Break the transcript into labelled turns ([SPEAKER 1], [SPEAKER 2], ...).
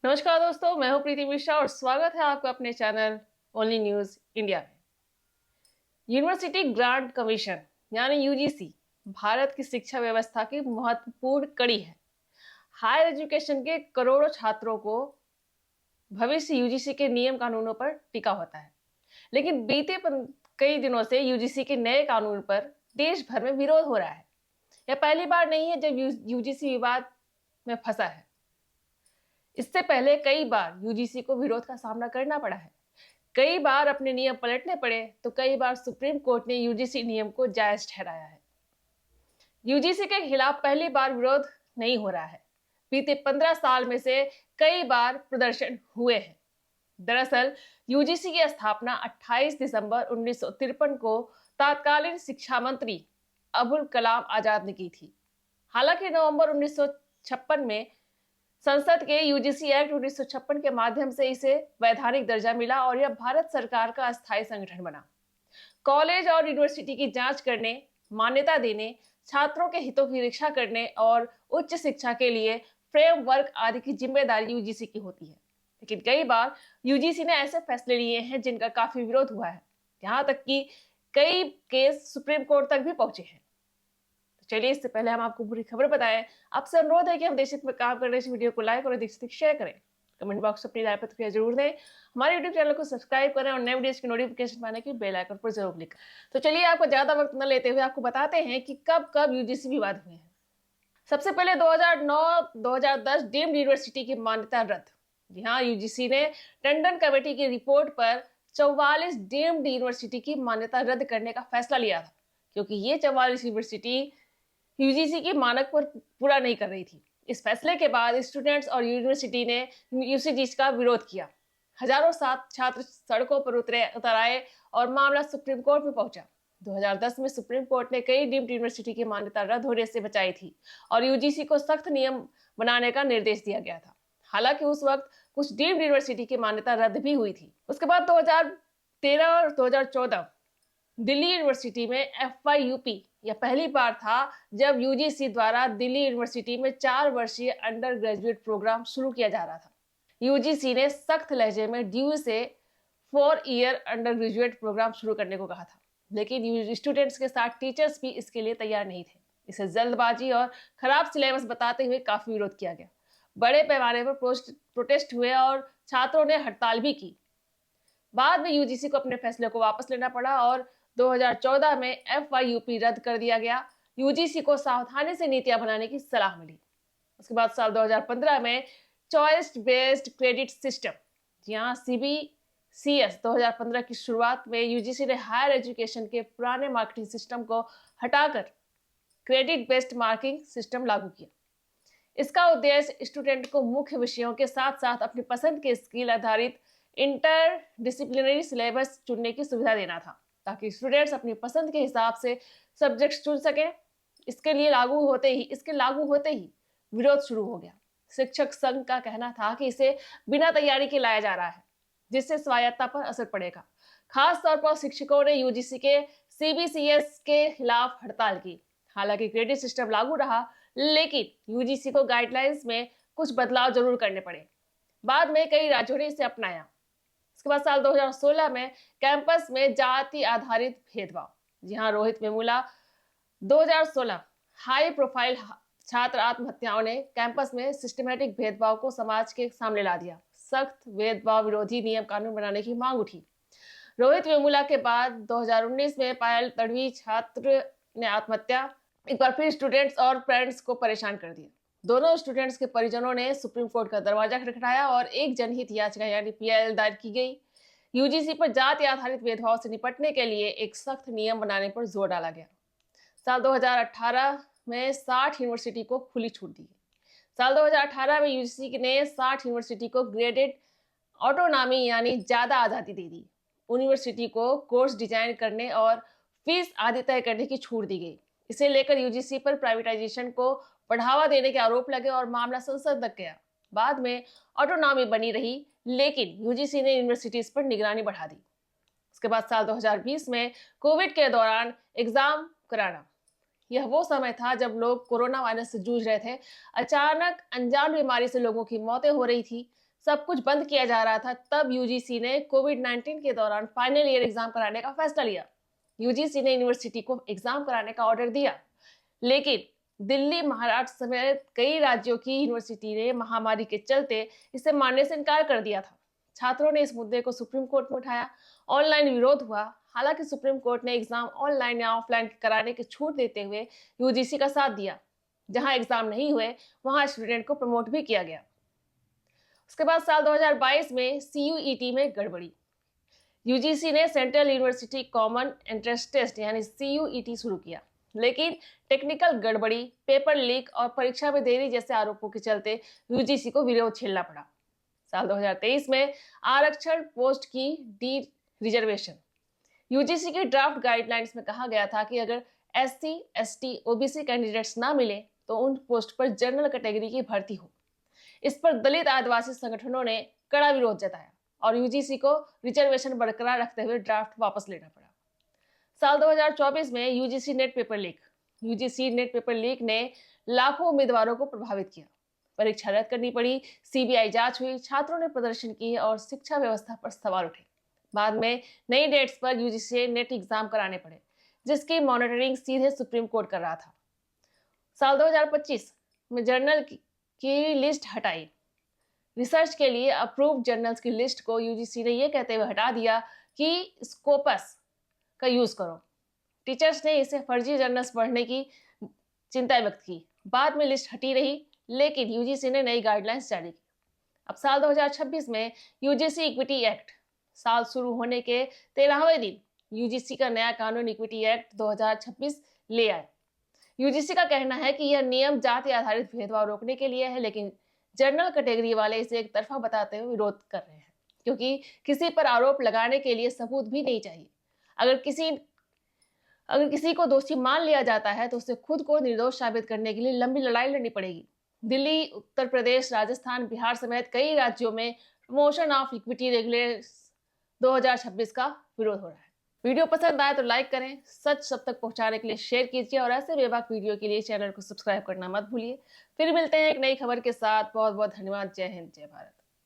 [SPEAKER 1] नमस्कार दोस्तों, मैं हूं प्रीति मिश्रा और स्वागत है आपका अपने चैनल ओनली न्यूज इंडिया में। यूनिवर्सिटी ग्रांट कमीशन यानी यूजीसी भारत की शिक्षा व्यवस्था की महत्वपूर्ण कड़ी है। हायर एजुकेशन के करोड़ों छात्रों को भविष्य यूजीसी के नियम कानूनों पर टिका होता है, लेकिन कई दिनों से यूजीसी के नए कानून पर देश भर में विरोध हो रहा है। यह पहली बार नहीं है जब यूजीसी विवाद में फंसा है। इससे पहले कई बार यूजीसी को विरोध का सामना करना पड़ा है। कई बार अपने नियम पलटने पड़े तो कई बार सुप्रीम कोर्ट ने यूजीसी नियम को जायज ठहराया है। यूजीसी के खिलाफ पहली बार विरोध नहीं हो रहा है। बीते 15 साल में से कई बार प्रदर्शन हुए हैं। दरअसल यूजीसी की स्थापना 28 दिसंबर 1953 को तत्कालीन शिक्षा मंत्री अबुल कलाम आजाद ने की थी। हालांकि नवंबर 1956 में संसद के यूजीसी एक्ट 1956 के माध्यम से इसे वैधानिक दर्जा मिला और यह भारत सरकार का अस्थायी संगठन बना। कॉलेज और यूनिवर्सिटी की जांच करने, मान्यता देने, छात्रों के हितों की रक्षा करने और उच्च शिक्षा के लिए फ्रेमवर्क आदि की जिम्मेदारी यूजीसी की होती है। लेकिन कई बार यूजीसी ने ऐसे फैसले लिए हैं जिनका काफी विरोध हुआ है, यहाँ तक कि कई केस सुप्रीम कोर्ट तक भी पहुंचे हैं। चलिए, इससे पहले हम आपको पूरी खबर बताएं, आपसे अनुरोध है कि हम देश हित में काम कर रहे इस वीडियो को लाइक और अधिक से अधिक शेयर करें। कमेंट बॉक्स में अपनी राय प्रतिक्रिया जरूर दें। हमारे यूट्यूब चैनल को सब्सक्राइब करें और नए वीडियोस की नोटिफिकेशन पाने के बेल आइकन पर जरूर क्लिक करें। तो चलिए, आपको ज्यादा वक्त न लेते हुए आपको बताते हैं कि कब कब यूजीसी विवाद हुए हैं। सबसे पहले 2009-2010 डीम्ड यूनिवर्सिटी की मान्यता रद्द। जी हाँ, यूजीसी ने टंडन कमेटी की रिपोर्ट पर 44 डीम्ड यूनिवर्सिटी की मान्यता रद्द करने का फैसला लिया था, क्योंकि ये 44 यूनिवर्सिटी यूजीसी के मानक पर पूरा नहीं कर रही थी। इस फैसले के बाद स्टूडेंट्स और यूनिवर्सिटी ने यूजीसी का विरोध किया। हजारों छात्र सड़कों पर उतर आए और मामला सुप्रीम कोर्ट में पहुंचा। 2010 में सुप्रीम कोर्ट ने कई डीम्ड यूनिवर्सिटी की मान्यता रद्द होने से बचाई थी और यूजीसी को सख्त नियम बनाने का निर्देश दिया गया था। हालांकि उस वक्त कुछ डीम्ड यूनिवर्सिटी की मान्यता रद्द भी हुई थी। उसके बाद 2013 और 2014 दिल्ली यूनिवर्सिटी में FYUP यह पहली बार था जब यूजीसी द्वारा दिल्ली यूनिवर्सिटी में 4 वर्षीय अंडर ग्रेजुएट प्रोग्राम शुरू किया जा रहा था। यूजीसी ने सख्त लहजे में ड्यू से 4 ईयर अंडर ग्रेजुएट प्रोग्राम शुरू करने को कहा था, लेकिन स्टूडेंट्स के साथ टीचर्स भी इसके लिए तैयार नहीं थे। इसे जल्दबाजी और खराब सिलेबस बताते हुए काफी विरोध किया गया। बड़े पैमाने पर प्रोटेस्ट हुए और छात्रों ने हड़ताल भी की। बाद में यूजीसी को अपने फैसले को वापस लेना पड़ा और 2014 में FYUP रद्द कर दिया गया। यूजीसी को सावधानी से नीतियां बनाने की सलाह मिली। उसके बाद साल 2015 में चॉइस बेस्ड क्रेडिट सिस्टम, जी हाँ CBCS 2015 की शुरुआत में यूजीसी ने हायर एजुकेशन के पुराने मार्किंग सिस्टम को हटाकर क्रेडिट बेस्ड मार्किंग सिस्टम लागू किया। इसका उद्देश्य स्टूडेंट को मुख्य विषयों के साथ साथ अपनी पसंद के स्किल आधारित इंटर डिसिप्लिनरी सिलेबस चुनने की सुविधा देना था, ताकि स्टूडेंट्स अपनी पसंद के हिसाब से सब्जेक्ट्स चुन सकें। इसके लागू होते ही विरोध शुरू हो गया। शिक्षक संघ का कहना था कि इसे बिना तैयारी के लाया जा रहा है, जिससे स्वायत्तता पर असर पड़ेगा। खास तौर पर शिक्षकों ने यूजीसी के CBCS के खिलाफ हड़ताल की। हालांकि क्रेडिट सिस्टम लागू रहा, लेकिन यूजीसी को गाइडलाइंस में कुछ बदलाव जरूर करने पड़े। बाद में कई राज्यों ने इसे अपनाया। इसके बाद साल 2016 में कैंपस में जाति आधारित भेदभाव, जी हाँ रोहित वेमुला 2016 हाई प्रोफाइल छात्र आत्महत्याओं ने कैंपस में सिस्टमैटिक भेदभाव को समाज के सामने ला दिया। सख्त भेदभाव विरोधी नियम कानून बनाने की मांग उठी। रोहित वेमुला के बाद 2019 में पायल तड़वी छात्र ने आत्महत्या। एक बार फिर स्टूडेंट्स और पेरेंट्स को परेशान कर दिया। दोनों स्टूडेंट्स के परिजनों ने सुप्रीम कोर्ट का दरवाजा खटखटाया और एक जनहित याचिका यानी PIL दायर की गई। यूजीसी पर जाति आधारित भेदभाव से निपटने के लिए एक सख्त नियम बनाने पर जोर डाला गया। साल 2018 में 60 यूनिवर्सिटी को खुली छूट दी गई। साल 2018 में यूजीसी ने 60 यूनिवर्सिटी को ग्रेडेड ऑटोनॉमी यानी ज्यादा आजादी दे दी। यूनिवर्सिटी को कोर्स डिजाइन करने और फीस आदि तय करने की छूट दी गई। इसे लेकर यूजीसी पर प्राइवेटाइजेशन को बढ़ावा देने के आरोप लगे और मामला संसद तक गया। बाद में ऑटोनॉमी बनी रही, लेकिन यूजीसी ने यूनिवर्सिटीज पर निगरानी बढ़ा दी। उसके बाद साल 2020 में कोविड के दौरान एग्जाम कराना, यह वो समय था जब लोग कोरोना वायरस से जूझ रहे थे। अचानक अनजान बीमारी से लोगों की मौतें हो रही थी। सब कुछ बंद किया जा रहा था, तब यूजीसी ने कोविड-19 के दौरान फाइनल ईयर एग्जाम कराने का फैसला लिया। यूजीसी ने यूनिवर्सिटी को एग्जाम कराने का ऑर्डर दिया, लेकिन दिल्ली, महाराष्ट्र समेत कई राज्यों की यूनिवर्सिटी ने महामारी के चलते इसे मानने से इनकार कर दिया था। छात्रों ने इस मुद्दे को सुप्रीम कोर्ट में उठाया। ऑनलाइन विरोध हुआ। हालांकि सुप्रीम कोर्ट ने एग्जाम ऑनलाइन या ऑफलाइन कराने की छूट देते हुए यूजीसी का साथ दिया। जहां एग्जाम नहीं हुए, वहां स्टूडेंट को प्रमोट भी किया गया। उसके बाद साल 2022 में सीयूईटी में गड़बड़ी। यूजीसी ने central university common entrance test यानी सीयूईटी शुरू किया, लेकिन टेक्निकल गड़बड़ी, पेपर लीक और परीक्षा में देरी जैसे आरोपों के चलते यूजीसी को विरोध झेलना पड़ा। साल 2023 में आरक्षण पोस्ट की डी रिजर्वेशन। यूजीसी की ड्राफ्ट गाइडलाइंस में कहा गया था कि अगर एससी, एसटी, ओबीसी कैंडिडेट्स ना मिले तो उन पोस्ट पर जनरल कैटेगरी की भर्ती हो। इस पर दलित आदिवासी संगठनों ने कड़ा विरोध जताया और यूजीसी को रिजर्वेशन बरकरार रखते हुए ड्राफ्ट वापस लेना पड़ा। साल 2024 में UGC net paper leak. UGC net paper leak ने लाखों उम्मीदवारों को प्रभावित किया। परीक्षा रद्द करनी पड़ी, सीबीआई जांच हुई, छात्रों ने प्रदर्शन किए और शिक्षा व्यवस्था पर सवाल उठे। बाद में नई डेट्स पर यूजीसी नेट एग्जाम कराने पड़े, जिसकी मॉनिटरिंग सीधे सुप्रीम कोर्ट कर रहा था। साल 2025 में जर्नल की लिस्ट हटाई। रिसर्च के लिए अप्रूव्ड जर्नल्स की लिस्ट को यूजीसी ने यह कहते हुए हटा दिया कि स्कोपस का यूज करो। टीचर्स ने इसे फर्जी जर्नल्स पढ़ने की चिंता व्यक्त की। बाद में लिस्ट हटी रही, लेकिन यूजीसी ने नई गाइडलाइंस जारी की। अब साल 2026 में यूजीसी इक्विटी एक्ट साल शुरू होने के 13वें दिन यूजीसी का नया कानून इक्विटी एक्ट 2026 ले आए। यूजीसी का कहना है कि यह नियम जाति आधारित भेदभाव रोकने के लिए है, लेकिन जनरल कैटेगरी वाले इसे एक तरफा बताते हुए विरोध कर रहे हैं, क्योंकि किसी पर आरोप लगाने के लिए सबूत भी नहीं चाहिए। अगर किसी को दोषी मान लिया जाता है तो उसे खुद को निर्दोष साबित करने के लिए लंबी लड़ाई लड़नी पड़ेगी। दिल्ली, उत्तर प्रदेश, राजस्थान, बिहार समेत कई राज्यों में प्रमोशन ऑफ इक्विटी रेगुलेशंस 2026 का विरोध हो रहा है। वीडियो पसंद आए तो लाइक करें, सच सब तक पहुंचाने के लिए शेयर कीजिए और ऐसे बेबाक वीडियो के लिए चैनल को सब्सक्राइब करना मत भूलिए। फिर मिलते हैं एक नई खबर के साथ। बहुत बहुत धन्यवाद। जय हिंद, जय भारत।